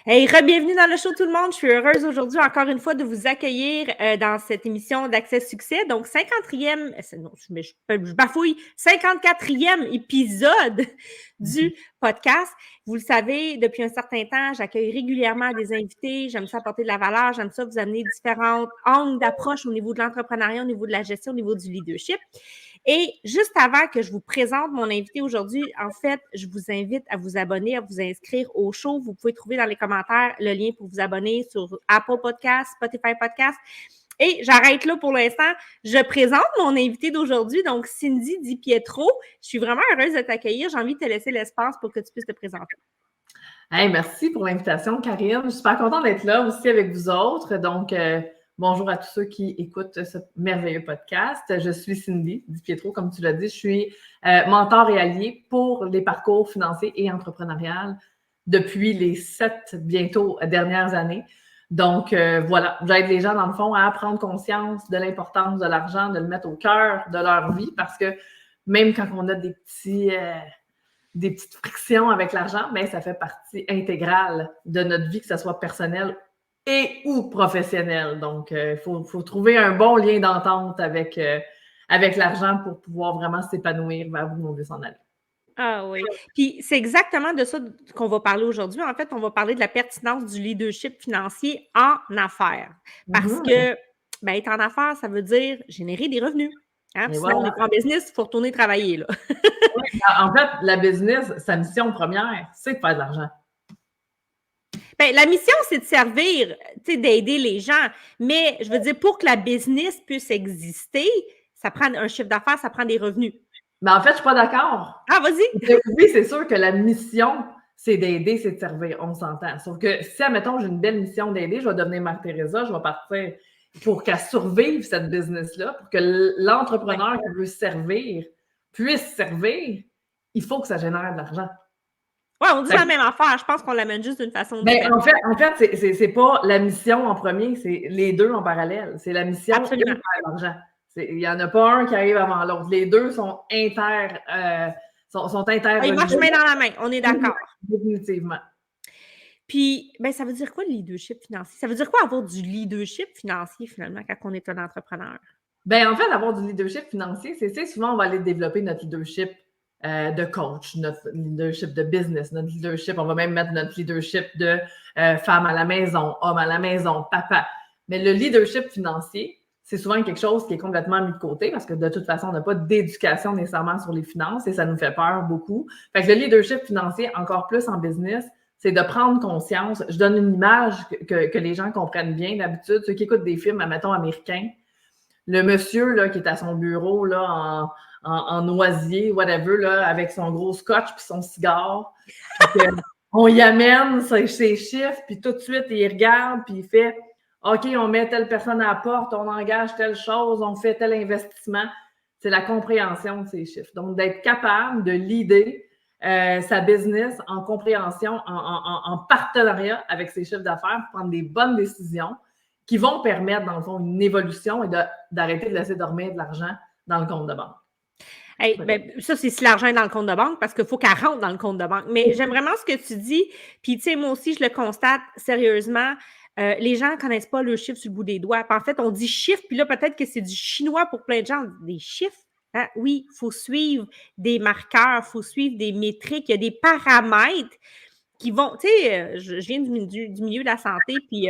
Hey, re-bienvenue dans le show tout le monde. Je suis heureuse aujourd'hui encore une fois de vous accueillir dans cette émission d'Accès Succès. Donc, 54e, non, je bafouille, 54e épisode du podcast. Vous le savez, depuis un certain temps, j'accueille régulièrement des invités. J'aime ça apporter de la valeur. J'aime ça vous amener différents angles d'approche au niveau de l'entrepreneuriat, au niveau de la gestion, au niveau du leadership. Et juste avant que je vous présente mon invité aujourd'hui, en fait, je vous invite à vous abonner, à vous inscrire au show. Vous pouvez trouver dans les commentaires le lien pour vous abonner sur Apple Podcasts, Spotify Podcasts. Et j'arrête là pour l'instant. Je présente mon invité d'aujourd'hui, donc Cindy Di Pietro. Je suis vraiment heureuse de t'accueillir. J'ai envie de te laisser l'espace pour que tu puisses te présenter. Hey, merci pour l'invitation, Karine. Je suis super contente d'être là aussi avec vous autres. Donc, bonjour à tous ceux qui écoutent ce merveilleux podcast. Je suis Cindy Di Pietro, comme tu l'as dit. Je suis mentor et allié pour les parcours financiers et entrepreneuriales depuis les 7, bientôt, dernières années. Donc, voilà, j'aide les gens, dans le fond, à prendre conscience de l'importance de l'argent, de le mettre au cœur de leur vie, parce que même quand on a des petites frictions avec l'argent, mais ça fait partie intégrale de notre vie, que ce soit personnelle et ou professionnelle. Donc, il faut trouver un bon lien d'entente avec l'argent pour pouvoir vraiment s'épanouir vers où on veut s'en aller. Ah oui. Puis c'est exactement de ça qu'on va parler aujourd'hui. En fait, on va parler de la pertinence du leadership financier en affaires. Parce que, ben, être en affaires, ça veut dire générer des revenus. Hein? Sinon, Voilà. on n'est pas en business, il faut retourner travailler. Là. En fait, la business, sa mission première, c'est de faire de l'argent. Ben, la mission, c'est de servir, d'aider les gens. Mais je veux dire, pour que la business puisse exister, ça prend un chiffre d'affaires, ça prend des revenus. Mais en fait, je suis pas d'accord. Ah, vas-y! Oui, c'est sûr que la mission, c'est d'aider, c'est de servir. On s'entend. Sauf que si, admettons, j'ai une belle mission d'aider, je vais devenir Mère-Thérèse, je vais partir pour qu'elle survive cette business-là, pour que l'entrepreneur qui veut servir puisse servir, il faut que ça génère de l'argent. Oui, on dit la même affaire. Je pense qu'on l'amène juste d'une façon Ben, différente. en fait, c'est pas la mission en premier, c'est les deux en parallèle. C'est la mission et faire de l'argent. Il n'y en a pas un qui arrive avant l'autre. Les deux sont interreliés. Ils marchent main dans la main, on est d'accord. Définitivement. Puis, ben, ça veut dire quoi le leadership financier? Ça veut dire quoi avoir du leadership financier, finalement, quand on est un entrepreneur? Ben, en fait, avoir du leadership financier, c'est souvent, on va aller développer notre leadership de coach, notre leadership de business, notre leadership, on va même mettre notre leadership de femme à la maison, homme à la maison, papa. Mais le leadership financier, c'est souvent quelque chose qui est complètement mis de côté parce que de toute façon, on n'a pas d'éducation nécessairement sur les finances et ça nous fait peur beaucoup. Fait que le leadership financier, encore plus en business, c'est de prendre conscience. Je donne une image que les gens comprennent bien d'habitude. Ceux qui écoutent des films, admettons, américains, le monsieur là, qui est à son bureau là, en noisier, whatever, là, avec son gros scotch puis son cigare, puis on y amène ses chiffres, puis tout de suite, il regarde, puis il fait « OK, on met telle personne à la porte, on engage telle chose, on fait tel investissement. » C'est la compréhension de ces chiffres. Donc, d'être capable de leader sa business en compréhension, en partenariat avec ses chiffres d'affaires pour prendre des bonnes décisions qui vont permettre, dans le fond, une évolution et d'arrêter de laisser dormir de l'argent dans le compte de banque. Hey, ben, ça, c'est si l'argent est dans le compte de banque parce qu'il faut qu'elle rentre dans le compte de banque. Mais j'aime vraiment ce que tu dis. Puis, tu sais, moi aussi, je le constate sérieusement. Les gens ne connaissent pas le chiffre sur le bout des doigts. Puis, en fait, on dit chiffre, puis là, peut-être que c'est du chinois pour plein de gens. Des chiffres. Hein? Oui, il faut suivre des marqueurs, il faut suivre des métriques, il y a des paramètres qui vont. Tu sais, je viens du milieu de la santé, puis.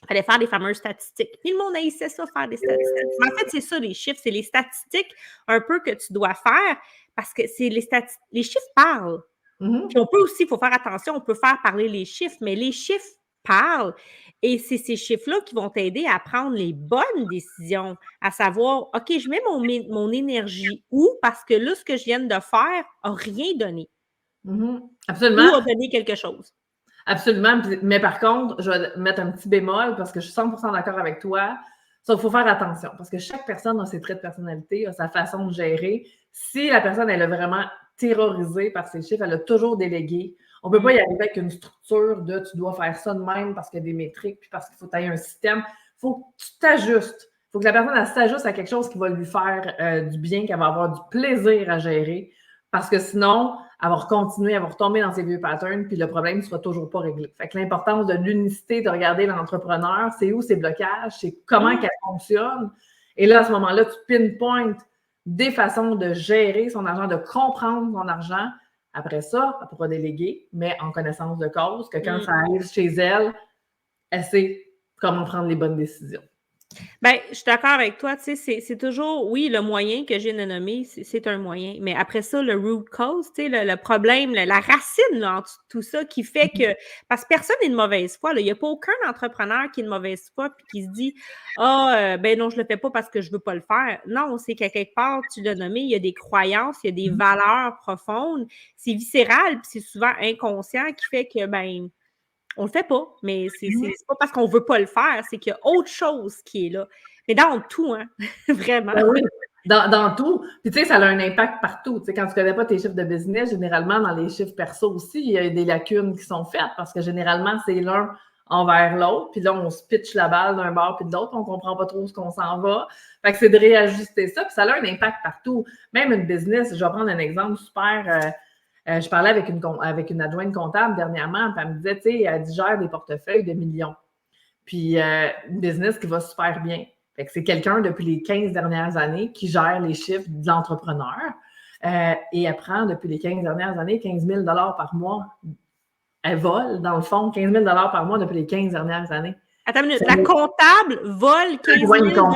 Il fallait faire des fameuses statistiques. Puis le monde haïssait ça, faire des statistiques. Mais en fait, c'est ça, les chiffres. C'est les statistiques un peu que tu dois faire parce que c'est les chiffres parlent. Puis on peut aussi, il faut faire attention, on peut faire parler les chiffres, mais les chiffres parlent. Et c'est ces chiffres-là qui vont t'aider à prendre les bonnes décisions, à savoir, OK, je mets mon énergie où parce que là, ce que je viens de faire n'a rien donné. Absolument. Ou a donné quelque chose. Absolument. Mais par contre, je vais mettre un petit bémol parce que je suis 100% d'accord avec toi. Sauf qu'il faut faire attention parce que chaque personne a ses traits de personnalité, a sa façon de gérer. Si la personne, elle est vraiment terrorisée par ses chiffres, elle a toujours délégué. On ne peut pas y arriver avec une structure de tu dois faire ça de même parce qu'il y a des métriques puis parce qu'il faut tailler un système. Il faut que tu t'ajustes. Il faut que la personne, elle s'ajuste à quelque chose qui va lui faire du bien, qu'elle va avoir du plaisir à gérer. Parce que sinon, elle va continuer, elle va retomber dans ses vieux patterns, puis le problème ne sera toujours pas réglé. Fait que l'importance de l'unicité, de regarder l'entrepreneur, c'est où ses blocages, c'est comment qu'elle fonctionne. Et là, à ce moment-là, tu pinpointes des façons de gérer son argent, de comprendre son argent. Après ça, elle pourra déléguer, mais en connaissance de cause, que quand ça arrive chez elle, elle sait comment prendre les bonnes décisions. Bien, je suis d'accord avec toi. Tu sais, c'est toujours, oui, le moyen que j'ai de nommer, c'est un moyen. Mais après ça, le root cause, tu sais, le problème, la racine là, en tout ça qui fait que. Parce que personne n'est de mauvaise foi. Là. Il n'y a pas aucun entrepreneur qui est de mauvaise foi puis qui se dit ben non, je le fais pas parce que je veux pas le faire. Non, c'est qu'à quelque part, tu l'as nommé, il y a des croyances, il y a des valeurs profondes. C'est viscéral, puis c'est souvent inconscient qui fait que, ben. On le fait pas, mais c'est pas parce qu'on veut pas le faire, c'est qu'il y a autre chose qui est là. Mais dans tout, hein, vraiment. Ben oui, dans tout. Puis tu sais, ça a un impact partout. Tu sais, quand tu connais pas tes chiffres de business, généralement, dans les chiffres perso aussi, il y a des lacunes qui sont faites parce que généralement, c'est l'un envers l'autre. Puis là, on se pitche la balle d'un bord puis de l'autre, on comprend pas trop ce qu'on s'en va. Fait que c'est de réajuster ça, puis ça a un impact partout. Même une business, je vais prendre un exemple super... je parlais avec une adjointe comptable dernièrement, puis elle me disait, tu sais, elle digère des portefeuilles de millions. Puis, une business qui va super bien. Fait que c'est quelqu'un depuis les 15 dernières années qui gère les chiffres de l'entrepreneur et elle prend depuis les 15 dernières années 15 000 par mois. Elle vole, dans le fond, 15 000 par mois depuis les 15 dernières années. Attends une minute, la comptable vole 15 000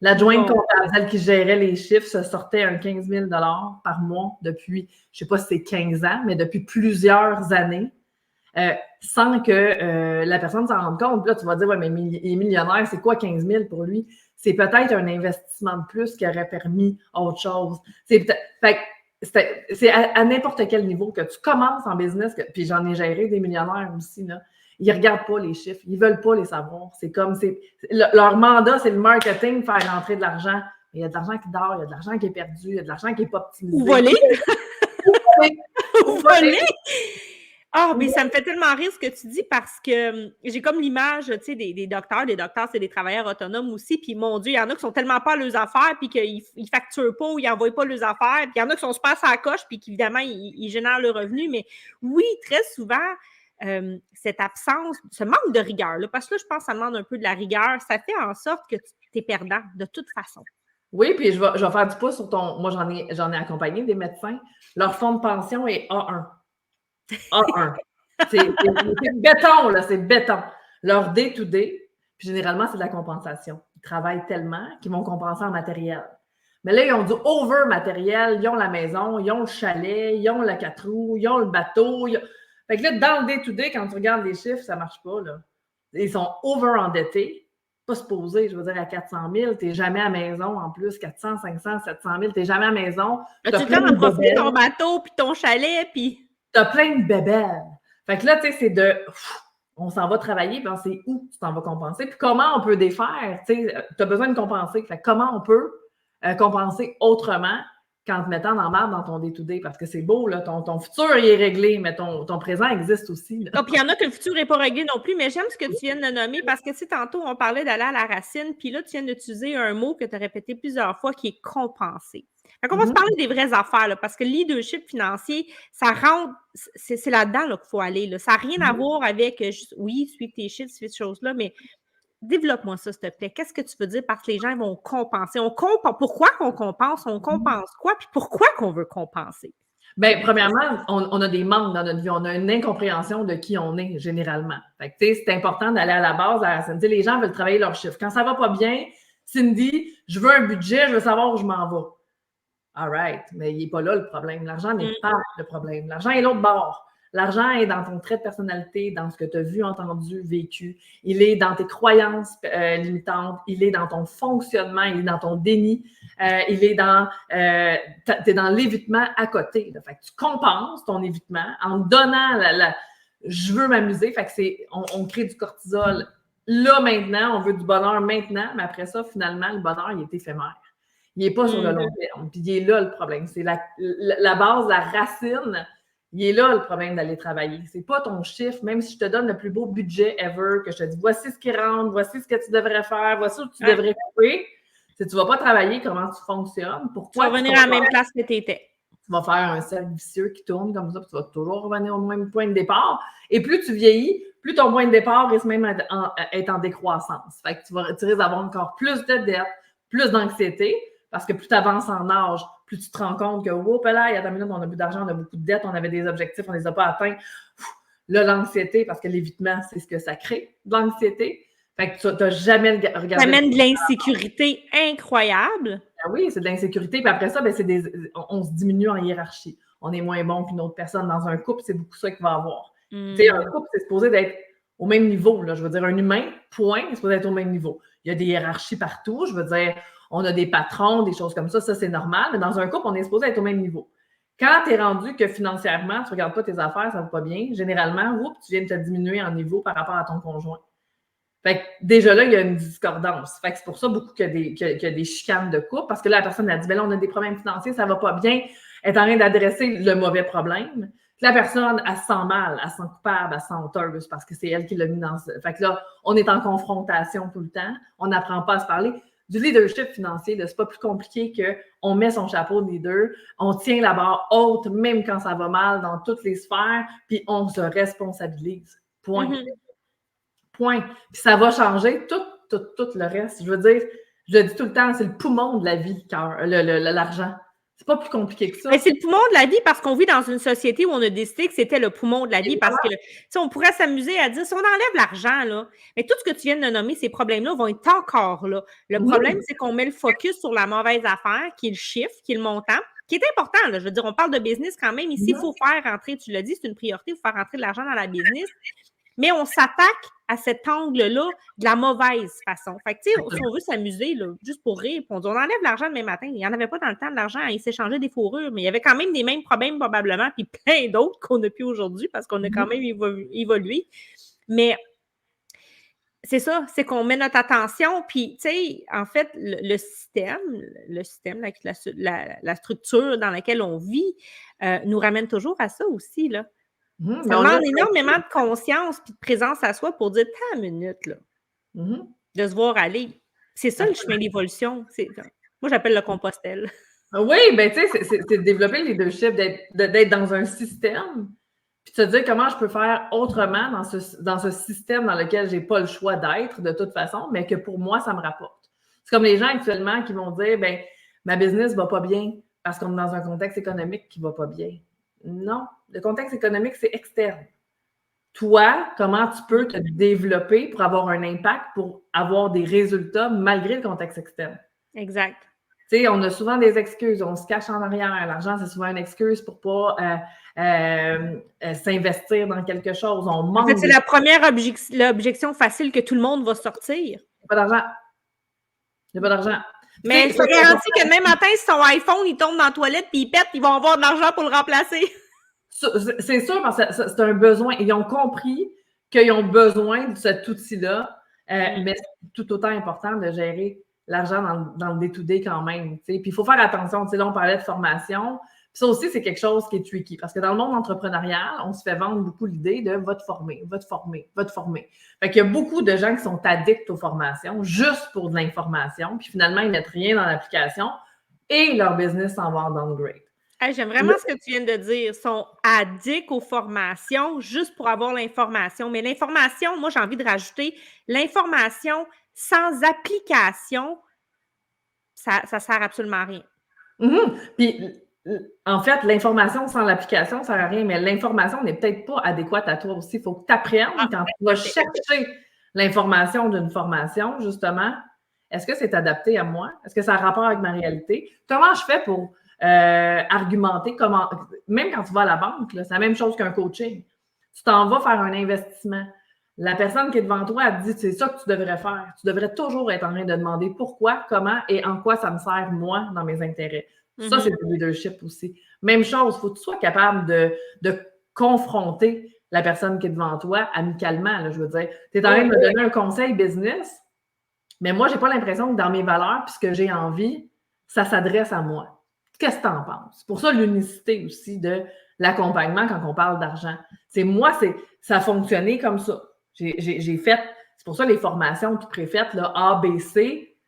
L'adjointe comptable, celle qui gérait les chiffres, se sortait un 15 000 par mois depuis, je ne sais pas si c'est 15 ans, mais depuis plusieurs années, sans que la personne s'en rende compte. Puis là, tu vas dire, ouais, mais il est millionnaire, c'est quoi 15 000 pour lui? C'est peut-être un investissement de plus qui aurait permis autre chose. C'est à n'importe quel niveau que tu commences en business, puis j'en ai géré des millionnaires aussi, là. Ils ne regardent pas les chiffres. Ils ne veulent pas les savoir. C'est comme, leur mandat, c'est le marketing, faire rentrer de l'argent. Il y a de l'argent qui dort, il y a de l'argent qui est perdu, il y a de l'argent qui n'est pas optimisé. Ou volé. Ou volé. Ah, mais ça me fait tellement rire ce que tu dis parce que j'ai comme l'image, tu sais, des docteurs. Des docteurs, c'est des travailleurs autonomes aussi. Puis, mon Dieu, il y en a qui sont tellement pas à leurs affaires puis qu'ils ne facturent pas ou ils n'envoient pas leurs affaires. Puis, il y en a qui sont super à la coche puis qu'évidemment, ils génèrent le revenu. Mais oui, très souvent, cette absence, ce manque de rigueur, là, parce que là, je pense que ça demande un peu de la rigueur, ça fait en sorte que tu es perdant de toute façon. Oui, puis je vais faire du pouce sur ton... Moi, j'en ai accompagné des médecins. Leur fonds de pension est A1. A1. C'est béton, là, c'est béton. Leur day-to-day, puis généralement, c'est de la compensation. Ils travaillent tellement qu'ils vont compenser en matériel. Mais là, ils ont du over-matériel. Ils ont la maison, ils ont le chalet, ils ont la 4 roues, ils ont le bateau. Fait que là, dans le day-to-day, quand tu regardes les chiffres, ça ne marche pas, là. Ils sont over-endettés. Pas supposé, je veux dire, à 400 000, tu n'es jamais à la maison en plus, 400, 500, 700 000, tu n'es jamais à la maison. Tu as le temps de profiter de ton bateau, puis ton chalet, puis... Tu as plein de bébelles. Fait que là, tu sais, c'est de... On s'en va travailler, puis on sait où tu t'en vas compenser, puis comment on peut défaire. Tu sais, tu as besoin de compenser. Fait que comment on peut compenser autrement qu'en te mettant dans la merde dans ton day-to-day, parce que c'est beau, là, ton futur il est réglé, mais ton présent existe aussi. Ah, puis il y en a que le futur n'est pas réglé non plus, mais j'aime ce que tu viens de nommer parce que, tu sais, tantôt, on parlait d'aller à la racine, puis là, tu viens d'utiliser un mot que tu as répété plusieurs fois qui est compenser. Fait qu'on va se parler des vraies affaires, là, parce que le leadership financier, ça rentre, c'est là-dedans qu'il faut aller. Là. Ça n'a rien à voir avec, juste, oui, suivre tes chiffres, suivre ces choses-là, mais développe-moi ça, s'il te plaît. Qu'est-ce que tu veux dire parce que les gens vont compenser? Pourquoi qu'on compense? On compense quoi? Puis pourquoi qu'on veut compenser? Bien, premièrement, on a des manques dans notre vie. On a une incompréhension de qui on est, généralement. Fait que, tu sais, c'est important d'aller à la base. Les gens veulent travailler leurs chiffres. Quand ça va pas bien, Cindy, je veux un budget, je veux savoir où je m'en vais. All right, mais il n'est pas là le problème. L'argent n'est pas le problème. L'argent est l'autre bord. L'argent est dans ton trait de personnalité, dans ce que tu as vu, entendu, vécu. Il est dans tes croyances limitantes. Il est dans ton fonctionnement. Il est dans ton déni. Il est dans... t'es dans l'évitement à côté. Là. Fait que tu compenses ton évitement en donnant je veux m'amuser. Fait que on crée du cortisol là maintenant. On veut du bonheur maintenant. Mais après ça, finalement, le bonheur, il est éphémère. Il n'est pas sur le long terme. Puis il est là le problème. C'est la base, la racine. Il est là le problème d'aller travailler. C'est pas ton chiffre, même si je te donne le plus beau budget ever, que je te dis voici ce qui rentre, voici ce que tu devrais faire, voici où tu devrais couper. Si tu ne vas pas travailler, comment tu fonctionnes, pourquoi. Tu vas revenir à la même place que tu étais. tu vas faire un cercle vicieux qui tourne comme ça, puis tu vas toujours revenir au même point de départ. Et plus tu vieillis, plus ton point de départ risque même être en décroissance. Fait que tu risques d'avoir encore plus de dettes, plus d'anxiété, parce que plus tu avances en âge, plus tu te rends compte que, oh, là, il y a 10 minutes, on a beaucoup d'argent, on a beaucoup de dettes, on avait des objectifs, on ne les a pas atteints. Là, l'anxiété, parce que l'évitement, c'est ce que ça crée, de l'anxiété. Fait que tu n'as jamais regardé. Ça amène de l'insécurité incroyable. Ah oui, c'est de l'insécurité. Puis après ça, ben, on se diminue en hiérarchie. On est moins bon qu'une autre personne. Dans un couple, c'est beaucoup ça qu'il va avoir. Tu sais, un couple, c'est supposé d'être au même niveau. Là. Je veux dire, un humain, point, c'est supposé être au même niveau. Il y a des hiérarchies partout. Je veux dire, on a des patrons, des choses comme ça. Ça, c'est normal. Mais dans un couple, on est supposé être au même niveau. Quand tu es rendu que financièrement, tu ne regardes pas tes affaires, ça ne va pas bien, généralement, tu viens de te diminuer en niveau par rapport à ton conjoint. Fait que déjà là, il y a une discordance. Fait que c'est pour ça beaucoup qu'il y a des chicanes de couple, parce que là, la personne a dit, ben là, on a des problèmes financiers, ça va pas bien, elle est en train d'adresser le mauvais problème. Puis la personne, elle se sent mal, elle se sent coupable, elle se sent honteuse parce que c'est elle qui l'a mis dans ce... Fait que là, on est en confrontation tout le temps, on n'apprend pas à se parler. Du leadership financier, là, c'est pas plus compliqué qu'on met son chapeau de leader, on tient la barre haute, même quand ça va mal dans toutes les sphères, puis on se responsabilise. Point. Point. Puis ça va changer tout le reste. Je veux dire, je le dis tout le temps, c'est le poumon de la vie, l'argent. C'est pas plus compliqué que ça. Mais c'est le poumon de la vie parce qu'on vit dans une société où on a décidé que c'était le poumon de la vie. Parce que, tu sais, on pourrait s'amuser à dire, si on enlève l'argent, là, mais tout ce que tu viens de nommer, ces problèmes-là vont être encore là. Le problème, c'est qu'on met le focus sur la mauvaise affaire, qui est le chiffre, qui est le montant, qui est important. Là. Je veux dire, on parle de business quand même. Ici, il faut faire rentrer, tu l'as dit, c'est une priorité, il faut faire rentrer de l'argent dans la business. Mais on s'attaque à cet angle-là de la mauvaise façon. Fait que, tu sais, si on veut s'amuser, là, juste pour rire, on dit, on enlève l'argent demain matin. Il n'y en avait pas dans le temps de l'argent, il s'échangeait des fourrures, mais il y avait quand même des mêmes problèmes probablement, puis plein d'autres qu'on n'a plus aujourd'hui parce qu'on a quand même évolué. Mais c'est ça, c'est qu'on met notre attention, puis, tu sais, en fait, le système, la structure dans laquelle on vit nous ramène toujours à ça aussi, là. Ça demande énormément de conscience et de présence à soi pour dire « t'as une minute, là. De se voir aller. C'est ça le chemin d'évolution. Moi, j'appelle le Compostelle. Oui, bien, tu sais, c'est de développer le leadership, d'être dans un système, puis de se dire comment je peux faire autrement dans ce système dans lequel je n'ai pas le choix d'être de toute façon, mais que pour moi, ça me rapporte. C'est comme les gens actuellement qui vont dire, bien, ma business ne va pas bien parce qu'on est dans un contexte économique qui ne va pas bien. Non, le contexte économique, c'est externe. Toi, comment tu peux te développer pour avoir un impact, pour avoir des résultats malgré le contexte externe? Exact. Tu sais, on a souvent des excuses, on se cache en arrière. L'argent, c'est souvent une excuse pour ne pas s'investir dans quelque chose. On manque. En fait, c'est la première l'objection facile que tout le monde va sortir. Il n'y a pas d'argent. Il n'y a pas d'argent. Mais je te garantis que demain matin, si ton iPhone il tombe dans la toilette et il pète, ils vont avoir de l'argent pour le remplacer. C'est sûr, parce que c'est un besoin. Ils ont compris qu'ils ont besoin de cet outil-là, mais c'est tout autant important de gérer l'argent dans le day-to-day quand même. T'sais. Puis il faut faire attention. Là, on parlait de formation. Puis ça aussi, c'est quelque chose qui est tricky. Parce que dans le monde entrepreneurial, on se fait vendre beaucoup l'idée de va te former, va te former, va te former. Fait qu'il y a beaucoup de gens qui sont addicts aux formations juste pour de l'information. Puis finalement, ils ne mettent rien dans l'application et leur business s'en va en downgrade. Hey, j'aime vraiment ce que tu viens de dire. Ils sont addicts aux formations juste pour avoir l'information. Mais l'information, moi, j'ai envie de rajouter l'information sans application, ça ne sert absolument à rien. Puis, en fait, l'information sans l'application, ça ne sert à rien, mais l'information n'est peut-être pas adéquate à toi aussi. Il faut que tu apprennes quand tu vas chercher l'information d'une formation, justement. Est-ce que c'est adapté à moi? Est-ce que ça a rapport avec ma réalité? Comment je fais pour argumenter? Même quand tu vas à la banque, c'est la même chose qu'un coaching. Tu t'en vas faire un investissement. La personne qui est devant toi, elle te dit, c'est ça que tu devrais faire. Tu devrais toujours être en train de demander pourquoi, comment et en quoi ça me sert, moi, dans mes intérêts. Ça, c'est du leadership aussi. Même chose, il faut que tu sois capable de confronter la personne qui est devant toi amicalement. Là, je veux dire, tu es en train de me donner un conseil business, mais moi, je n'ai pas l'impression que dans mes valeurs, puis ce que j'ai envie, ça s'adresse à moi. Qu'est-ce que tu en penses? Pour ça, l'unicité aussi de l'accompagnement quand on parle d'argent. C'est moi, ça a fonctionné comme ça. J'ai fait, c'est pour ça les formations qui préfaites, là, A, B, C,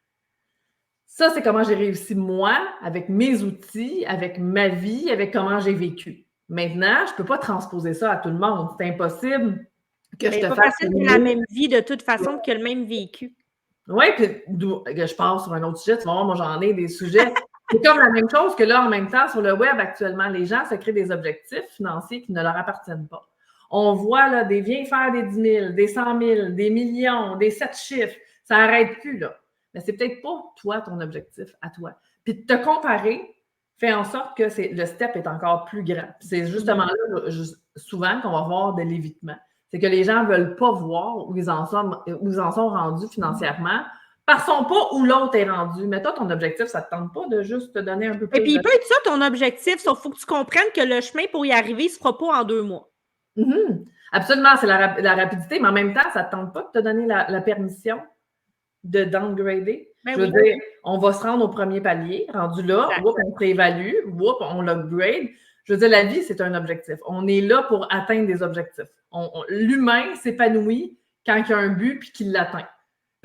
Ça, c'est comment j'ai réussi moi, avec mes outils, avec ma vie, avec comment j'ai vécu. Maintenant, je ne peux pas transposer ça à tout le monde. C'est impossible que je Mais te c'est pas fasse facile que la même vie de toute façon que le même vécu. Oui, puis je pars sur un autre sujet, tu vas voir, moi j'en ai des sujets. C'est comme la même chose que là, en même temps, sur le web actuellement, les gens se créent des objectifs financiers qui ne leur appartiennent pas. On voit là, des viens faire des 10 000, des 100 000, des millions, des 7 chiffres. Ça n'arrête plus, là. Mais c'est peut-être pas toi, ton objectif, à toi. Puis de te comparer fait en sorte que le step est encore plus grand. C'est justement là, souvent, qu'on va voir de l'évitement. C'est que les gens ne veulent pas voir où ils en sont rendus financièrement parce qu'ils ne sont pas où l'autre est rendu. Mais toi, ton objectif, ça ne te tente pas de juste te donner un peu plus Et puis, de... il peut être ça ton objectif, sauf qu'il faut que tu comprennes que le chemin pour y arriver ne se fera pas en 2 mois. Absolument, c'est la rapidité, mais en même temps, ça ne te tente pas de te donner la permission de downgrader. Je veux dire, on va se rendre au premier palier, rendu là, on réévalue, on l'upgrade. Je veux dire, la vie, c'est un objectif. On est là pour atteindre des objectifs. L'humain s'épanouit quand il y a un but puis qu'il l'atteint.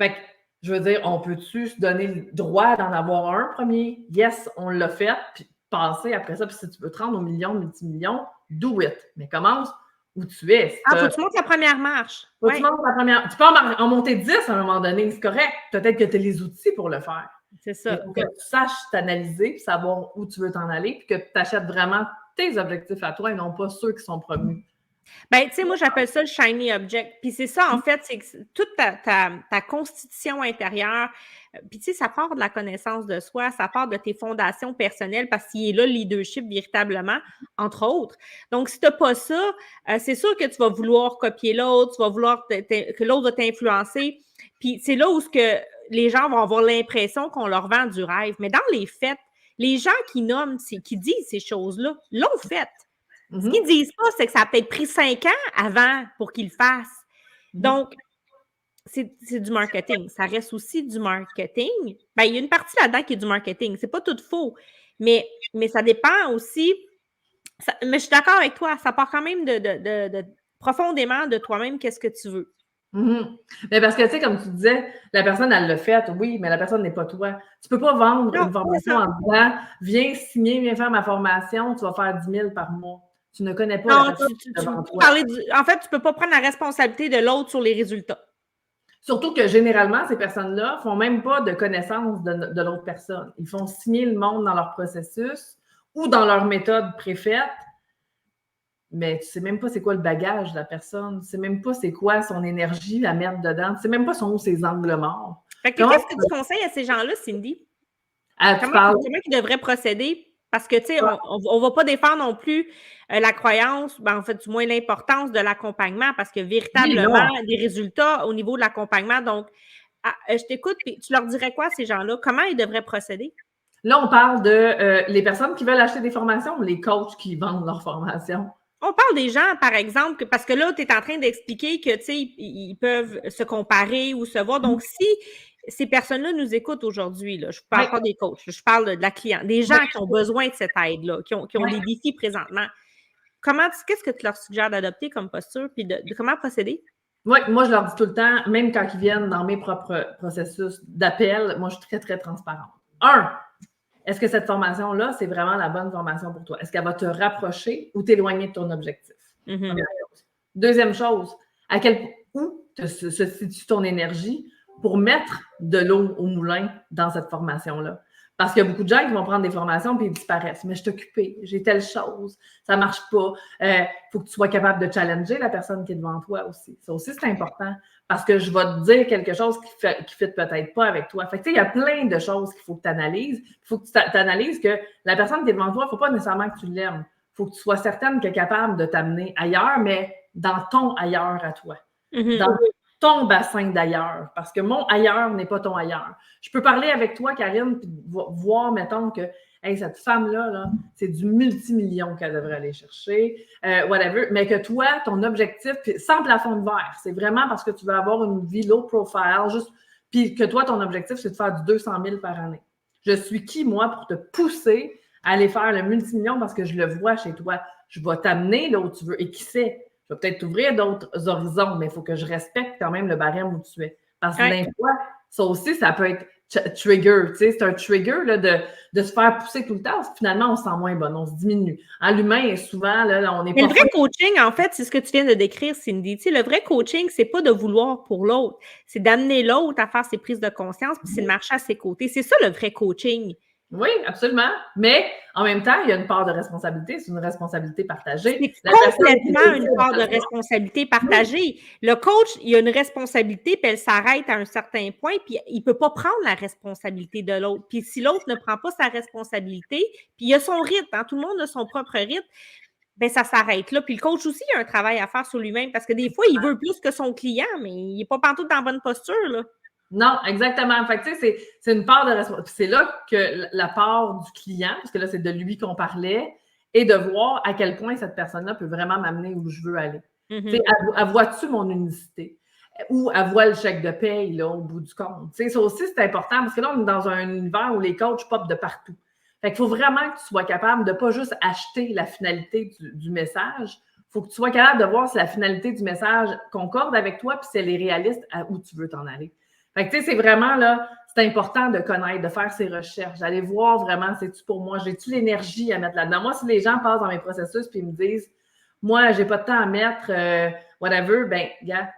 Fait que, je veux dire, on peut-tu se donner le droit d'en avoir un premier? Yes, on l'a fait, puis passer après ça. Puis si tu veux te rendre aux millions, multimillions, do it. Mais commence où tu es. Faut que tu montes la première marche. Faut que tu montes la première. Tu peux en monter 10 à un moment donné, c'est correct. Peut-être que tu as les outils pour le faire. C'est ça. Il faut que tu saches t'analyser, puis savoir où tu veux t'en aller, puis que tu achètes vraiment tes objectifs à toi et non pas ceux qui sont promus. Ben, tu sais, moi, j'appelle ça le shiny object. Puis c'est ça, en fait, c'est que toute ta constitution intérieure, puis tu sais, ça part de la connaissance de soi, ça part de tes fondations personnelles parce qu'il est là le leadership véritablement, entre autres. Donc, si tu n'as pas ça, c'est sûr que tu vas vouloir copier l'autre, tu vas vouloir que l'autre va t'influencer. Puis c'est là où les gens vont avoir l'impression qu'on leur vend du rêve. Mais dans les faits, les gens qui disent ces choses-là, l'ont fait. Ce qu'ils ne disent pas, c'est que ça a peut-être pris 5 ans avant pour qu'ils le fassent. Donc, c'est du marketing. Ça reste aussi du marketing. Ben, il y a une partie là-dedans qui est du marketing. C'est pas tout faux. Mais ça dépend aussi. Mais je suis d'accord avec toi. Ça part quand même de profondément de toi-même, qu'est-ce que tu veux. Mais parce que, tu sais, comme tu disais, la personne, elle l'a fait, oui, mais la personne n'est pas toi. Tu ne peux pas vendre une formation en disant « Viens signer, viens faire ma formation, tu vas faire 10 000 par mois. » Tu ne connais pas la personne devant toi. En fait, tu ne peux pas prendre la responsabilité de l'autre sur les résultats. Surtout que généralement, ces personnes-là ne font même pas de connaissance de l'autre personne. Ils font signer le monde dans leur processus ou dans leur méthode préfaite, mais tu ne sais même pas c'est quoi le bagage de la personne. Tu ne sais même pas c'est quoi son énergie à mettre dedans. Tu ne sais même pas sont où ses angles morts. Fait que qu'est-ce que tu conseilles à ces gens-là, Cindy? Comment ils devraient procéder? Parce que, tu sais, on ne va pas défendre non plus la croyance, ben, en fait, du moins l'importance de l'accompagnement, parce que véritablement, des résultats au niveau de l'accompagnement. Donc, je t'écoute, puis tu leur dirais quoi à ces gens-là? Comment ils devraient procéder? Là, on parle de les personnes qui veulent acheter des formations ou les coachs qui vendent leurs formations? On parle des gens, par exemple, parce que là, tu es en train d'expliquer que, tu sais, ils peuvent se comparer ou se voir. Donc, si ces personnes-là nous écoutent aujourd'hui, là, je ne parle pas des coachs, je parle de la cliente, des gens qui ont besoin de cette aide-là, qui ont des défis présentement. Qu'est-ce que tu leur suggères d'adopter comme posture, puis de comment procéder? Oui, moi, je leur dis tout le temps, même quand ils viennent dans mes propres processus d'appel, moi, je suis très, très transparente. Est-ce que cette formation-là, c'est vraiment la bonne formation pour toi? Est-ce qu'elle va te rapprocher ou t'éloigner de ton objectif? Deuxième chose, où se situe ton énergie pour mettre de l'eau au moulin dans cette formation-là? Parce qu'il y a beaucoup de gens qui vont prendre des formations puis ils disparaissent. Mais je suis occupée, j'ai telle chose, ça ne marche pas. Faut que tu sois capable de challenger la personne qui est devant toi aussi. Ça aussi, c'est important parce que je vais te dire quelque chose qui ne fit peut-être pas avec toi. Fait que, tu sais, il y a plein de choses qu'il faut que tu analyses. Il faut que tu analyses que la personne qui est devant toi, il ne faut pas nécessairement que tu l'aimes. Il faut que tu sois certaine qu'elle est capable de t'amener ailleurs, mais dans ton ailleurs à toi. Dans ton bassin d'ailleurs, parce que mon ailleurs n'est pas ton ailleurs. Je peux parler avec toi, Karine, puis voir, mettons, que cette femme-là, là, c'est du multimillion qu'elle devrait aller chercher, whatever, mais que toi, ton objectif, sans plafond de verre, c'est vraiment parce que tu veux avoir une vie low profile, puis que toi, ton objectif, c'est de faire du 200 000 par année. Je suis qui, moi, pour te pousser à aller faire le multimillion parce que je le vois chez toi. Je vais t'amener là où tu veux. Et qui sait? Je vais peut-être t'ouvrir d'autres horizons, mais il faut que je respecte quand même le barème où tu es. Parce que des fois, ça aussi, ça peut être trigger, tu sais, c'est un trigger là, de se faire pousser tout le temps, parce que finalement, on se sent moins bon, on se diminue. Hein, l'humain, souvent, là, on n'est pas... Mais le vrai coaching, en fait, c'est ce que tu viens de décrire, Cindy. Tu sais, le vrai coaching, c'est pas de vouloir pour l'autre, c'est d'amener l'autre à faire ses prises de conscience, puis c'est de marcher à ses côtés. C'est ça, le vrai coaching. Oui, absolument. Mais en même temps, il y a une part de responsabilité, c'est une responsabilité partagée. C'est complètement une part de responsabilité partagée. Le coach, il a une responsabilité, puis elle s'arrête à un certain point, puis il ne peut pas prendre la responsabilité de l'autre. Puis si l'autre ne prend pas sa responsabilité, puis il a son rythme, hein, tout le monde a son propre rythme, bien, ça s'arrête là. Puis le coach aussi, il a un travail à faire sur lui-même, parce que des fois, il veut plus que son client, mais il n'est pas partout dans la bonne posture, là. Non, exactement. Fait que, tu sais, c'est une part de responsabilité. C'est là que la part du client, parce que là, c'est de lui qu'on parlait, et de voir à quel point cette personne-là peut vraiment m'amener où je veux aller. Tu sais, elle voit-tu mon unicité? Ou elle voit le chèque de paye, là, au bout du compte. Tu sais, ça aussi, c'est important, parce que là, on est dans un univers où les coachs popent de partout. Fait qu'il faut vraiment que tu sois capable de pas juste acheter la finalité du message. Il faut que tu sois capable de voir si la finalité du message concorde avec toi, puis si elle est réaliste à où tu veux t'en aller. Fait que, tu sais, c'est vraiment, là, c'est important de connaître, de faire ses recherches, d'aller voir vraiment, c'est-tu pour moi, j'ai-tu l'énergie à mettre là-dedans? Moi, si les gens passent dans mes processus puis ils me disent, moi, j'ai pas de temps à mettre, whatever, ben, gars,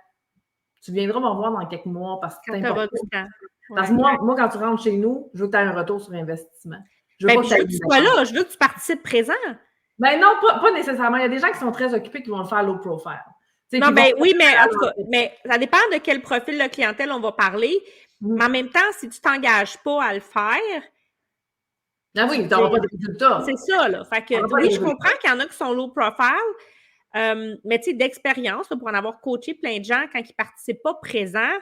tu viendras me revoir dans quelques mois parce que c'est important. Parce que moi, quand tu rentres chez nous, je veux que tu aies un retour sur investissement. Je veux que tu sois là, je veux que tu participes présent. Ben non, pas nécessairement. Il y a des gens qui sont très occupés qui vont le faire low profile. Non, ben oui, mais en tout cas, mais ça dépend de quel profil de clientèle on va parler. Mais en même temps, si tu ne t'engages pas à le faire. Ah oui, tu n'auras pas de résultats. C'est ça, là. Fait que, oui, je comprends qu'il y en a qui sont low profile, mais tu sais, d'expérience, pour en avoir coaché plein de gens, quand ils ne participent pas présents,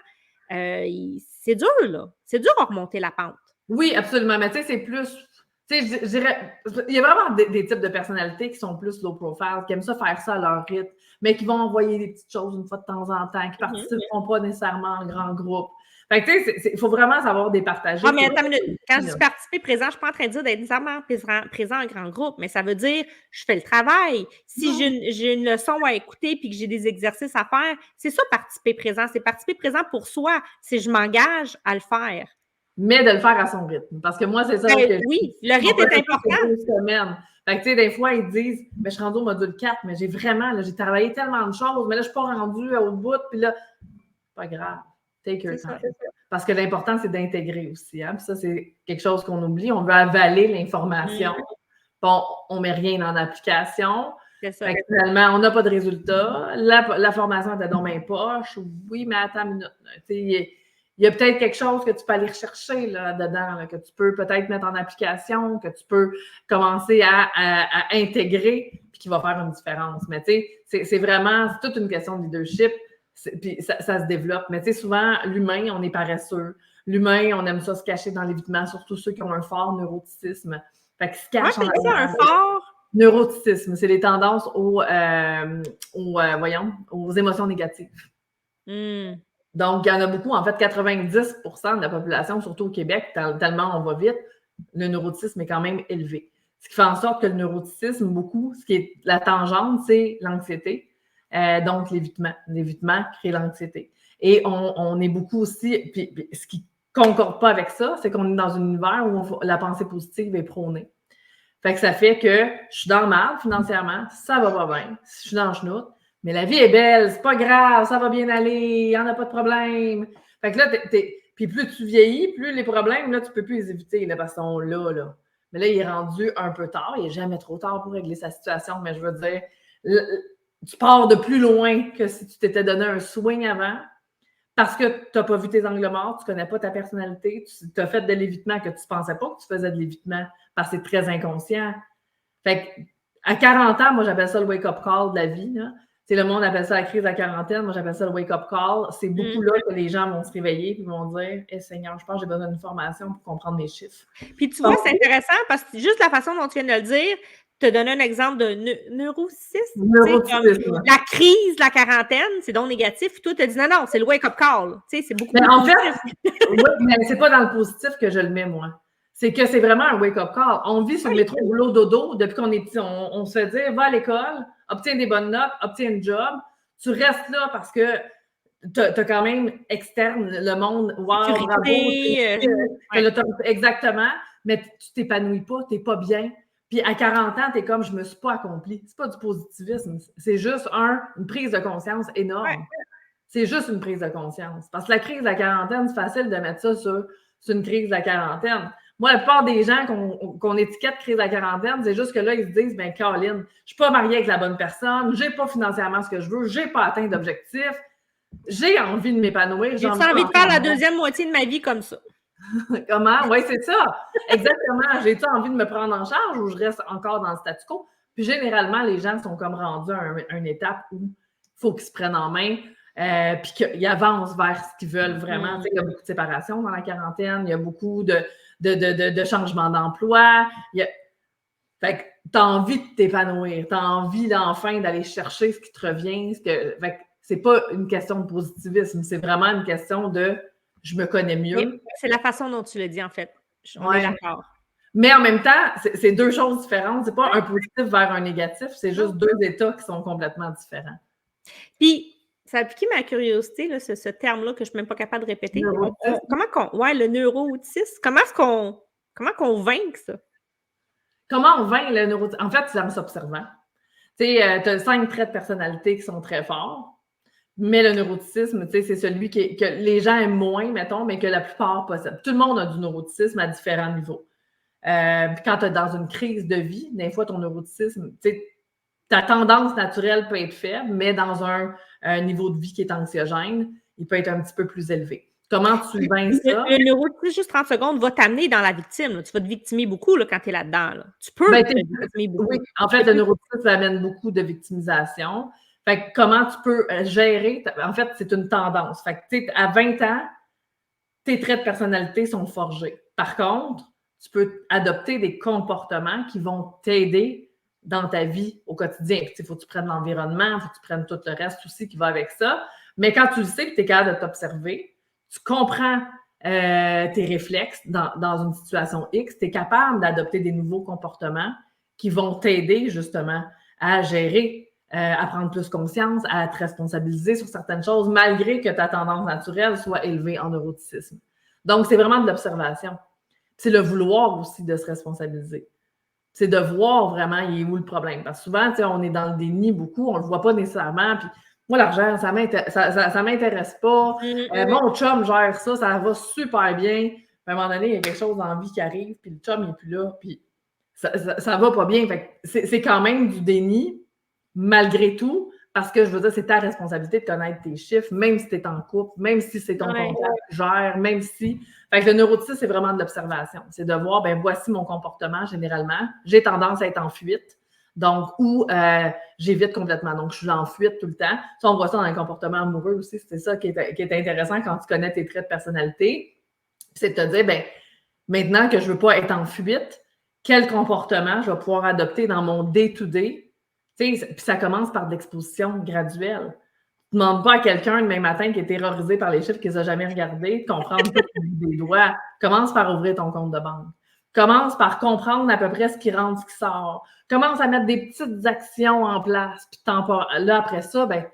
c'est dur, là. C'est dur à remonter la pente. Oui, absolument. Mais tu sais, c'est plus. Tu sais, je dirais, il y a vraiment des types de personnalités qui sont plus low profile, qui aiment ça faire ça à leur rythme, mais qui vont envoyer des petites choses une fois de temps en temps, qui ne participeront pas nécessairement en grand groupe. Fait que, tu sais, il faut vraiment savoir départager. Ah, mais attends une minute. Quand je dis participer présent, je ne suis pas en train de dire d'être nécessairement présent en grand groupe, mais ça veut dire je fais le travail. Si j'ai une leçon à écouter puis que j'ai des exercices à faire, c'est ça participer présent. C'est participer présent pour soi. C'est je m'engage à le faire. Mais de le faire à son rythme. Parce que moi, c'est ça. Oui, le rythme est important. Fait que, tu sais, des fois, ils disent, ben, je suis rendue au module 4, mais j'ai travaillé tellement de choses, mais là, je ne suis pas rendue au bout, puis là, pas grave. Take your time. Parce que l'important, c'est d'intégrer aussi. Hein? Puis ça, c'est quelque chose qu'on oublie. On veut avaler l'information. Bon, on ne met rien en application. C'est ça. Fait que finalement, on n'a pas de résultat. La formation est dans mes poches. Oui, mais attends une minute. Il y a peut-être quelque chose que tu peux aller rechercher là-dedans, là, que tu peux peut-être mettre en application, que tu peux commencer à intégrer, puis qui va faire une différence. Mais tu sais, c'est vraiment toute une question de leadership. Puis ça se développe. Mais tu sais, souvent, l'humain, on est paresseux. L'humain, on aime ça se cacher dans l'évitement, surtout ceux qui ont un fort neuroticisme. Fait qu'ils se cachent un fort neuroticisme. C'est les tendances aux émotions négatives. Donc, il y en a beaucoup. En fait, 90% de la population, surtout au Québec, tellement on va vite, le neuroticisme est quand même élevé. Ce qui fait en sorte que le neuroticisme, beaucoup, ce qui est la tangente, c'est l'anxiété. Donc, l'évitement. L'évitement crée l'anxiété. Et on est beaucoup aussi, puis ce qui ne concorde pas avec ça, c'est qu'on est dans un univers où la pensée positive est prônée. Fait que ça fait que je suis dans le mal financièrement, ça va pas bien, je suis dans le chenoute, mais la vie est belle, c'est pas grave, ça va bien aller, il n'y en a pas de problème. Fait que là, puis plus tu vieillis, plus les problèmes, là, tu peux plus les éviter, là, parce qu'ils sont là. Mais là, il est rendu un peu tard, il n'est jamais trop tard pour régler sa situation, mais je veux dire, tu pars de plus loin que si tu t'étais donné un swing avant parce que tu n'as pas vu tes angles morts, tu ne connais pas ta personnalité, tu as fait de l'évitement que tu ne pensais pas que tu faisais de l'évitement parce que c'est très inconscient. Fait qu'à 40 ans, moi, j'appelle ça le wake-up call de la vie. Là. Le monde appelle ça la crise à quarantaine. Moi, j'appelle ça le wake-up call. C'est beaucoup là que les gens vont se réveiller et vont dire « Seigneur, je pense que j'ai besoin d'une formation pour comprendre mes chiffres. » Puis tu vois, c'est intéressant parce que juste la façon dont tu viens de le dire, te donner un exemple de neuroticisme. La crise de la quarantaine, c'est donc négatif. Toi, tu as dit non, c'est le wake-up call. C'est beaucoup plus en positif. Oui, mais c'est pas dans le positif que je le mets, moi. C'est que c'est vraiment un wake-up call. On vit sur le métro boulot dodo depuis qu'on est petit. On se fait dire, va à l'école, obtiens des bonnes notes, obtiens un job. Tu restes là parce que t'as quand même externe le monde, wow, bravo, exactement, mais tu t'épanouis pas, t'es pas bien. Puis à 40 ans, t'es comme, je me suis pas accompli. C'est pas du positivisme, c'est juste une prise de conscience énorme. Ouais. C'est juste une prise de conscience. Parce que la crise de la quarantaine, c'est facile de mettre ça sur une crise de la quarantaine. Moi, la plupart des gens qu'on étiquette crise de la quarantaine, c'est juste que là, ils se disent, ben Caroline, je suis pas mariée avec la bonne personne, j'ai pas financièrement ce que je veux, j'ai pas atteint d'objectif, j'ai envie de m'épanouir. J'ai envie de faire la deuxième moitié de ma vie comme ça. Comment? Oui, c'est ça. Exactement. J'ai-tu envie de me prendre en charge ou je reste encore dans le statu quo? Puis généralement, les gens sont comme rendus à une étape où il faut qu'ils se prennent en main. Puis qu'ils avancent vers ce qu'ils veulent vraiment. Il y a beaucoup de séparation dans la quarantaine, il y a beaucoup de changements d'emploi. Fait que tu as envie de t'épanouir, tu as envie enfin d'aller chercher ce qui te revient. Fait que c'est pas une question de positivisme, c'est vraiment une question de je me connais mieux. C'est la façon dont tu le dis, en fait. On est d'accord. Mais en même temps, c'est deux choses différentes. C'est pas un positif vers un négatif, c'est juste deux états qui sont complètement différents. Puis, ça a piqué ma curiosité, là, ce terme-là que je ne suis même pas capable de répéter. Le neuro-autisme, comment qu'on vainque ça? Comment on vainque le neurotype? En fait, c'est en s'observant. Tu as 5 traits de personnalité qui sont très forts, mais le neuroticisme, c'est celui que les gens aiment moins, mettons, mais que la plupart possèdent. Tout le monde a du neuroticisme à différents niveaux. Quand tu es dans une crise de vie, des fois, ton neuroticisme, ta tendance naturelle peut être faible, mais dans un niveau de vie qui est anxiogène, il peut être un petit peu plus élevé. Comment tu vaincs ça? Le neuroticisme, juste 30 secondes, va t'amener dans la victime. Là. Tu vas te victimer beaucoup là, quand tu es là-dedans. Là. Tu peux te victimer beaucoup. Oui, en fait, le neuroticisme amène beaucoup de victimisation. Fait que comment tu peux gérer... En fait, c'est une tendance. Fait que, à 20 ans, tes traits de personnalité sont forgés. Par contre, tu peux adopter des comportements qui vont t'aider dans ta vie au quotidien. Il faut que tu prennes l'environnement, il faut que tu prennes tout le reste aussi qui va avec ça. Mais quand tu le sais que tu es capable de t'observer, tu comprends tes réflexes dans une situation X, tu es capable d'adopter des nouveaux comportements qui vont t'aider justement à gérer, à prendre plus conscience, à te responsabiliser sur certaines choses, malgré que ta tendance naturelle soit élevée en neuroticisme. Donc, c'est vraiment de l'observation. C'est le vouloir aussi de se responsabiliser. C'est de voir vraiment il est où le problème. Parce que souvent, on est dans le déni beaucoup, on ne le voit pas nécessairement, puis moi, l'argent, ça m'intéresse pas. Mon chum gère ça, ça va super bien. À un moment donné, il y a quelque chose dans la vie qui arrive, puis le chum n'est plus là, puis ça va pas bien. Fait que c'est quand même du déni, malgré tout, parce que je veux dire, c'est ta responsabilité de connaître tes chiffres, même si tu es en couple, même si c'est ton comptable qui gère, même si... Fait que le neuroticisme, c'est vraiment de l'observation. C'est de voir, ben voici mon comportement généralement. J'ai tendance à être en fuite. Donc, ou j'évite complètement. Donc, je suis en fuite tout le temps. Ça, on voit ça dans les comportements amoureux aussi. C'est ça qui est intéressant quand tu connais tes traits de personnalité. C'est de te dire, ben maintenant que je ne veux pas être en fuite, quel comportement je vais pouvoir adopter dans mon day-to-day? Puis ça commence par de l'exposition graduelle. Ne demande pas à quelqu'un demain matin qui est terrorisé par les chiffres qu'il n'a jamais regardés, de comprendre tout des doigts. Commence par ouvrir ton compte de banque. Commence par comprendre à peu près ce qui rentre, ce qui sort. Commence à mettre des petites actions en place. Puis là, après ça, ben,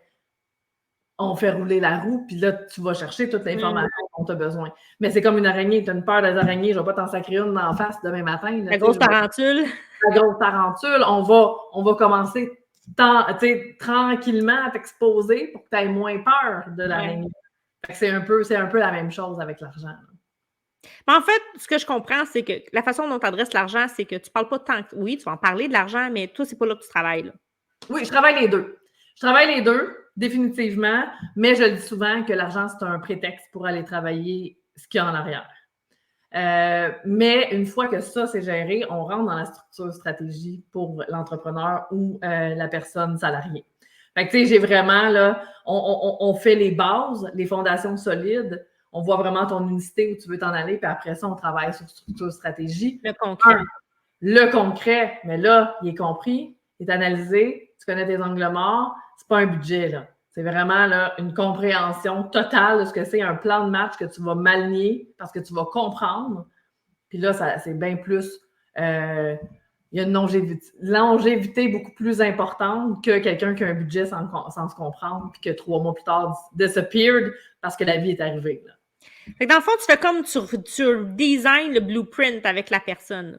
on fait rouler la roue, puis là, tu vas chercher toute l'information dont tu as besoin. Mais c'est comme une araignée. Tu as une peur des araignées. Je ne vais pas t'en sacrer une en face demain matin. Là, la grosse tarentule. La grosse tarentule. On va commencer tranquillement à t'exposer pour que tu aies moins peur de l'araignée. C'est un peu la même chose avec l'argent. Mais en fait, ce que je comprends, c'est que la façon dont tu adresses l'argent, c'est que tu ne parles pas tant que... Oui, tu vas en parler de l'argent, mais toi, c'est pas là que tu travailles. Là. Oui, je travaille les deux. Je travaille les deux, définitivement, mais je le dis souvent que l'argent, c'est un prétexte pour aller travailler ce qu'il y a en arrière. Mais une fois que ça, c'est géré, on rentre dans la structure stratégie pour l'entrepreneur ou la personne salariée. Fait que, tu sais, j'ai vraiment, là, on fait les bases, les fondations solides, on voit vraiment ton unicité où tu veux t'en aller, puis après ça, on travaille sur structure stratégie. Le concret. Le concret, mais là, il est compris, il est analysé, tu connais tes angles morts, c'est pas un budget, là. C'est vraiment là, une compréhension totale de ce que c'est un plan de match que tu vas m'aligner parce que tu vas comprendre. Puis là, c'est bien plus... il il y a une longévité beaucoup plus importante que quelqu'un qui a un budget sans se comprendre, puis que 3 mois plus tard, disappeared parce que la vie est arrivée. Là. Fait que dans le fond, tu fais comme tu design le blueprint avec la personne.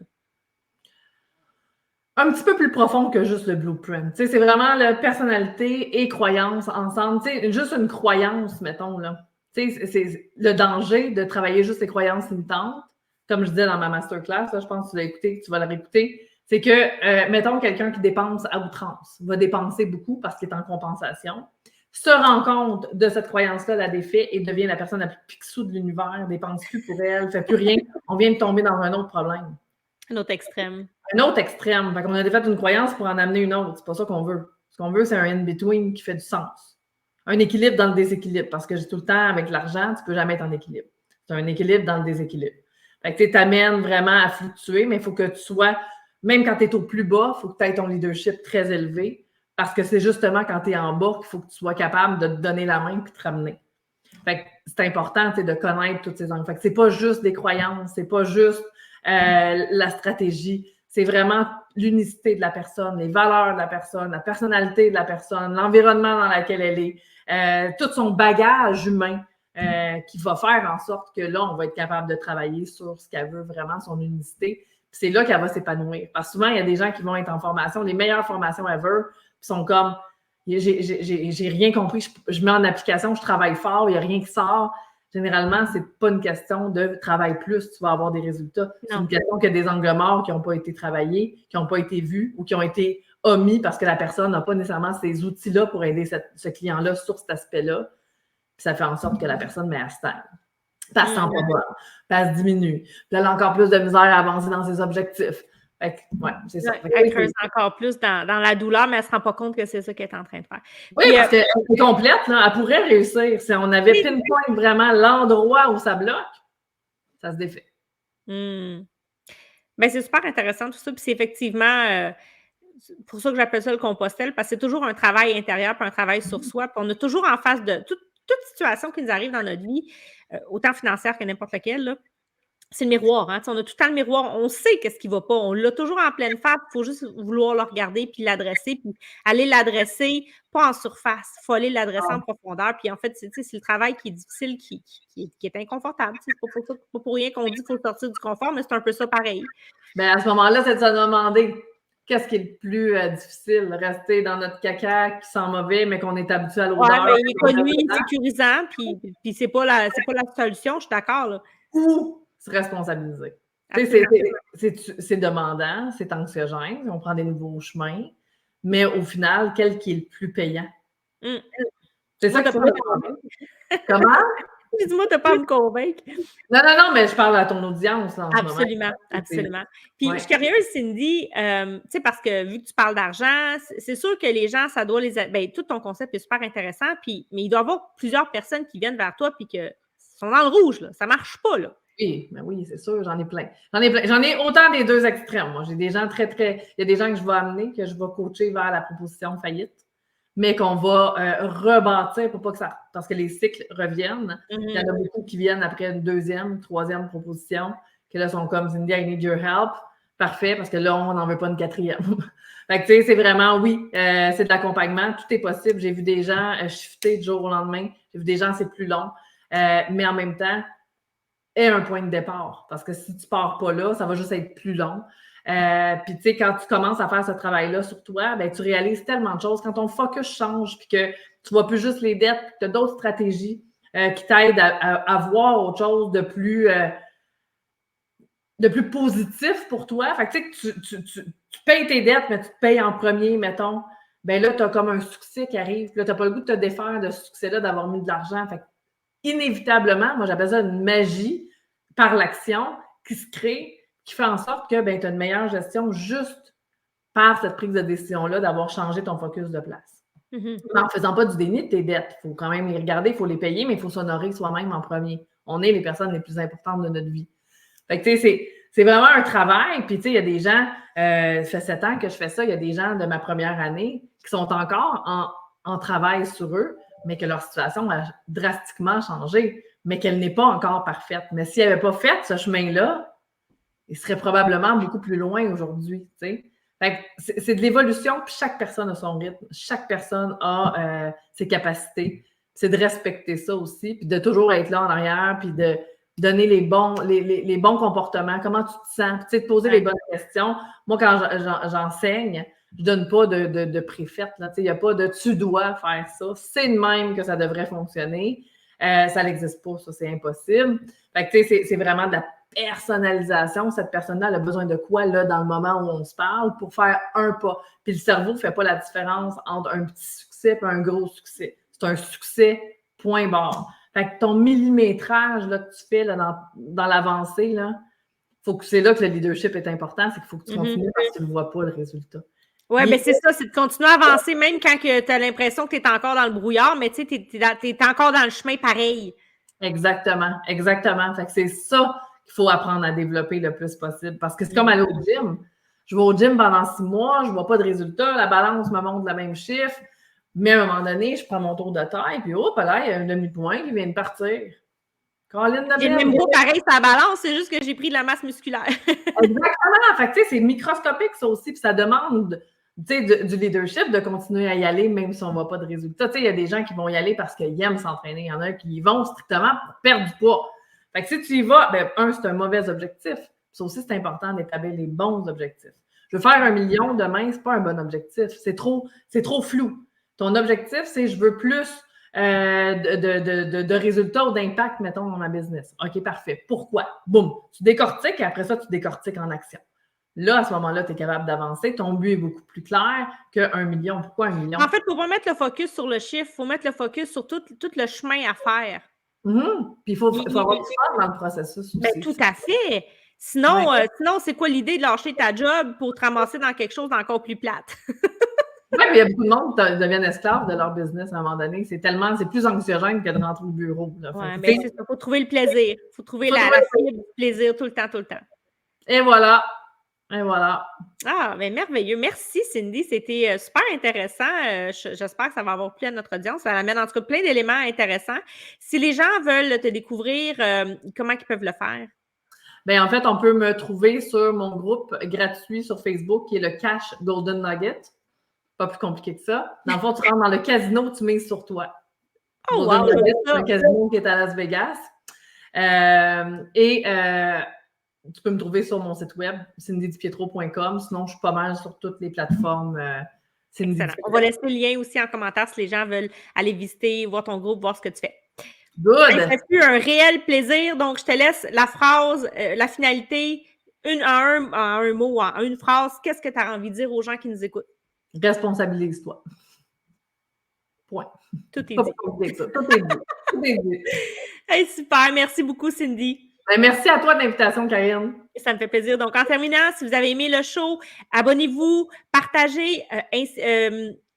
Un petit peu plus profond que juste le blueprint. Tu sais, c'est vraiment la personnalité et croyance ensemble. Tu sais, juste une croyance, mettons, là. Tu sais, c'est le danger de travailler juste les croyances limitantes. Comme je disais dans ma masterclass, là, je pense que tu l'as écouté, que tu vas le réécouter. C'est que, mettons, quelqu'un qui dépense à outrance va dépenser beaucoup parce qu'il est en compensation, se rend compte de cette croyance-là, la défait et devient la personne la plus pixou de l'univers, dépense plus pour elle, fait plus rien. On vient de tomber dans un autre problème. Un autre extrême. Un autre extrême. Fait qu'on a défait une croyance pour en amener une autre. C'est pas ça qu'on veut. Ce qu'on veut, c'est un in-between qui fait du sens. Un équilibre dans le déséquilibre. Parce que j'ai tout le temps, avec l'argent, tu peux jamais être en équilibre. C'est un équilibre dans le déséquilibre. Fait que tu t'amènes vraiment à fluctuer, mais il faut que tu sois, même quand tu es au plus bas, il faut que tu aies ton leadership très élevé. Parce que c'est justement quand tu es en bas qu'il faut que tu sois capable de te donner la main et te ramener. Fait que c'est important de connaître toutes ces angles. Fait que c'est pas juste des croyances, c'est pas juste la stratégie. C'est vraiment l'unicité de la personne, les valeurs de la personne, la personnalité de la personne, l'environnement dans lequel elle est, tout son bagage humain qui va faire en sorte que là, on va être capable de travailler sur ce qu'elle veut vraiment, son unicité. Puis c'est là qu'elle va s'épanouir. Parce que souvent, il y a des gens qui vont être en formation, les meilleures formations ever, puis sont comme j'ai rien compris, je mets en application, je travaille fort, il n'y a rien qui sort. Généralement, ce n'est pas une question de travail plus, tu vas avoir des résultats. C'est une question qu'il y a des angles morts qui n'ont pas été travaillés, qui n'ont pas été vus ou qui ont été omis parce que la personne n'a pas nécessairement ces outils-là pour aider ce client-là sur cet aspect-là. Puis ça fait en sorte que la personne met à stagne. Puis elle se sent pas bonne, puis elle se diminue. Puis elle a encore plus de misère à avancer dans ses objectifs. Fait que, ouais, c'est ça. Elle creuse encore plus dans la douleur, mais elle ne se rend pas compte que c'est ça qu'elle est en train de faire. Oui, puis, parce qu'elle est complète, là, elle pourrait réussir. Si on avait pinpoint vraiment l'endroit où ça bloque, ça se défait. Ben, c'est super intéressant tout ça. Puis c'est effectivement pour ça que j'appelle ça le compostel, parce que c'est toujours un travail intérieur puis un travail sur soi. Puis on a toujours en face de toute situation qui nous arrive dans notre vie, autant financière que n'importe laquelle, là, c'est le miroir. Hein? On a tout le temps le miroir. On sait qu'est-ce qui ne va pas. On l'a toujours en pleine face. Il faut juste vouloir le regarder puis l'adresser. Puis aller l'adresser, pas en surface. Il faut aller l'adresser en profondeur. Puis en fait, c'est le travail qui est difficile, qui est inconfortable. C'est pas pour rien qu'on dit qu'il faut sortir du confort, mais c'est un peu ça pareil. Bien, à ce moment-là, c'est de se demander qu'est-ce qui est le plus difficile? Rester dans notre caca qui sent mauvais, mais qu'on est habitué à l'odeur. Oui, mais il est connu, insécurisant, puis c'est pas la solution, je suis d'accord. Là. Ou se responsabiliser. C'est demandant, c'est anxiogène, on prend des nouveaux chemins, mais au final, quel qui est le plus payant? C'est ça que tu me Comment? Dis-moi, tu n'as pas à me convaincre. Non, mais je parle à ton audience. Là, absolument. Puis je suis curieuse, Cindy, tu sais, parce que vu que tu parles d'argent, c'est sûr que les gens, ça doit ben, tout ton concept est super intéressant, mais il doit y avoir plusieurs personnes qui viennent vers toi puis qui sont dans le rouge, là. Ça ne marche pas, là. Oui, mais oui, c'est sûr, j'en ai plein. J'en ai autant des deux extrêmes. Moi, j'ai des gens il y a des gens que je vais amener, que je vais coacher vers la proposition de faillite, mais qu'on va rebâtir pour pas que ça... Parce que les cycles reviennent. Il y en a beaucoup qui viennent après une deuxième, troisième proposition, qui là sont comme « Cindy, I need your help ». Parfait, parce que là, on n'en veut pas une quatrième. Fait que tu sais, c'est vraiment, oui, c'est de l'accompagnement. Tout est possible. J'ai vu des gens shifter du jour au lendemain. J'ai vu des gens, c'est plus long. Mais en même temps, est un point de départ. Parce que si tu pars pas là, ça va juste être plus long. Puis, tu sais, quand tu commences à faire ce travail-là sur toi, ben, tu réalises tellement de choses. Quand ton focus change, puis que tu vois plus juste les dettes, puis que tu as d'autres stratégies qui t'aident à voir autre chose de plus positif pour toi. Fait que, tu sais, tu payes tes dettes, mais tu te payes en premier, mettons. Ben là, tu as comme un succès qui arrive. Puis là, tu n'as pas le goût de te défaire de ce succès-là, d'avoir mis de l'argent. Fait que, inévitablement, moi, j'appelle ça une magie par l'action qui se crée, qui fait en sorte que ben, tu as une meilleure gestion juste par cette prise de décision-là d'avoir changé ton focus de place. En ne faisant pas du déni de tes dettes. Il faut quand même les regarder, il faut les payer, mais il faut s'honorer soi-même en premier. On est les personnes les plus importantes de notre vie. Fait que, tu sais, c'est vraiment un travail. Puis, tu sais, il y a des gens, ça fait 7 ans que je fais ça, il y a des gens de ma première année qui sont encore en travail sur eux, mais que leur situation a drastiquement changé, mais qu'elle n'est pas encore parfaite. Mais si elle n'avait pas fait ce chemin-là, il serait probablement beaucoup plus loin aujourd'hui, tu sais. Fait que c'est de l'évolution, puis chaque personne a son rythme, chaque personne a ses capacités. C'est de respecter ça aussi, puis de toujours être là en arrière, puis de donner les bons comportements, comment tu te sens, tu sais, de poser les bonnes questions. Moi, quand j'enseigne, je donne pas de préfète, là, tu sais, il n'y a pas de « tu dois faire ça », c'est de même que ça devrait fonctionner. Ça n'existe pas, ça, c'est impossible. Fait que, tu sais, c'est vraiment de la personnalisation. Cette personne-là, elle a besoin de quoi, là, dans le moment où on se parle, pour faire un pas. Puis le cerveau ne fait pas la différence entre un petit succès et un gros succès. C'est un succès, point barre. Fait que ton millimétrage là, que tu fais là, dans l'avancée, là, c'est là que le leadership est important, c'est qu'il faut que tu continues parce que tu ne vois pas le résultat. Oui, mais c'est ça, c'est de continuer à avancer, même quand tu as l'impression que tu es encore dans le brouillard, mais tu sais, tu es encore dans le chemin pareil. Exactement, exactement. Fait que c'est ça qu'il faut apprendre à développer le plus possible. Parce que c'est comme aller au gym. Je vais au gym pendant 6 mois, je ne vois pas de résultat, la balance me montre le même chiffre, mais à un moment donné, je prends mon tour de taille, puis hop, là, il y a un demi-point qui vient de partir. J'ai le même gros pareil, ça balance, c'est juste que j'ai pris de la masse musculaire. Exactement. Fait que, tu sais, c'est microscopique, ça aussi, puis ça demande du leadership de continuer à y aller, même si on ne voit pas de résultats. Tu sais, il y a des gens qui vont y aller parce qu'ils aiment s'entraîner. Il y en a qui y vont strictement pour perdre du poids. Fait que si tu y vas, ben, c'est un mauvais objectif. Ça aussi, c'est important d'établir les bons objectifs. Je veux faire 1 million demain, c'est pas un bon objectif. C'est trop flou. Ton objectif, c'est je veux plus de résultats ou d'impact, mettons, dans ma business. OK, parfait. Pourquoi? Boum. Tu décortiques et après ça, tu décortiques en action. Là, à ce moment-là, tu es capable d'avancer. Ton but est beaucoup plus clair que 1 million. Pourquoi 1 million? En fait, il ne faut pas mettre le focus sur le chiffre, il faut mettre le focus sur tout le chemin à faire. Puis il faut avoir du fun dans le processus aussi. Tout à fait. Sinon, c'est quoi l'idée de lâcher ta job pour te ramasser dans quelque chose d'encore plus plate? Oui, mais il y a beaucoup de monde qui deviennent esclaves de leur business à un moment donné. C'est plus anxiogène que de rentrer au bureau. Oui, mais c'est ça. Il faut trouver le plaisir. Il faut trouver la fibre du plaisir tout le temps. Et voilà. Et voilà. Ah, mais merveilleux. Merci, Cindy. C'était super intéressant. J'espère que ça va avoir plu à notre audience. Ça amène en tout cas plein d'éléments intéressants. Si les gens veulent te découvrir, comment ils peuvent le faire? Bien, en fait, on peut me trouver sur mon groupe gratuit sur Facebook qui est le Cash Golden Nugget. Pas plus compliqué que ça. Dans le fond, tu rentres dans le casino, tu mises sur toi. Oh, wow! C'est un casino qui est à Las Vegas. Tu peux me trouver sur mon site web, cindydipietro.com. Sinon, je suis pas mal sur toutes les plateformes. On va laisser le lien aussi en commentaire si les gens veulent aller visiter, voir ton groupe, voir ce que tu fais. Good! Ça fut un réel plaisir. Donc, je te laisse la phrase, la finalité, en un mot, en une phrase. Qu'est-ce que tu as envie de dire aux gens qui nous écoutent? Responsabilise-toi. Point. Tout est dit. Tout est dit. Hey, super. Merci beaucoup, Cindy. Merci à toi de l'invitation, Karine. Ça me fait plaisir. Donc, en terminant, si vous avez aimé le show, abonnez-vous, partagez.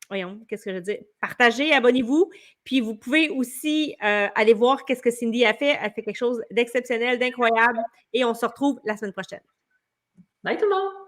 Voyons, qu'est-ce que je veux dire? Partagez, abonnez-vous. Puis, vous pouvez aussi aller voir qu'est-ce que Cindy a fait. Elle fait quelque chose d'exceptionnel, d'incroyable. Et on se retrouve la semaine prochaine. Bye tout le monde!